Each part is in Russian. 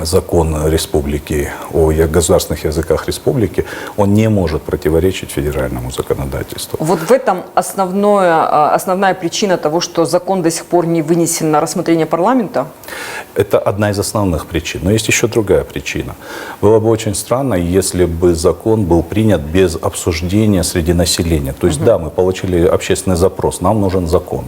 закон республики о государственных языках республики, он не может противоречить федеральному законодательству. Вот в этом основная причина того, что закон до сих пор не вынесен на рассмотрение парламента? Это одна из основных причин. Но есть еще другая причина. Было бы очень странно, если бы закон был принят без обсуждения среди населения. То есть, да, мы получили общественный запрос, нам нужен закон.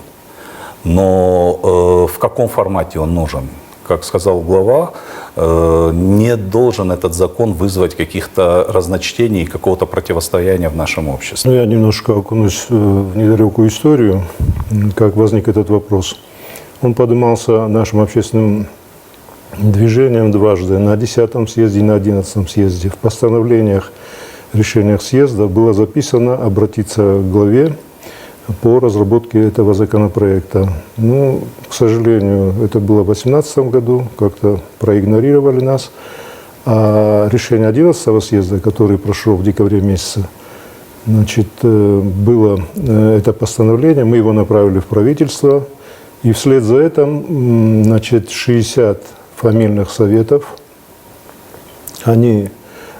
Но в каком формате он нужен? Как сказал глава, не должен этот закон вызвать каких-то разночтений, какого-то противостояния в нашем обществе. Ну, я немножко окунусь в недалекую историю, как возник этот вопрос. Он поднимался нашим общественным движением дважды, на 10-м съезде и на 11-м съезде. В постановлениях, решениях съезда было записано обратиться к главе по разработке этого законопроекта. Ну, к сожалению, это было в 2018 году, как-то проигнорировали нас. А решение 11-го съезда, который прошел в декабре месяце, значит, было это постановление, мы его направили в правительство, и вслед за этим, значит, 60 фамильных советов, они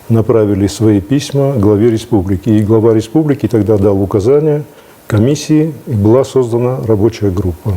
направили свои письма главе республики. И глава республики тогда дал указание комиссии, и была создана рабочая группа.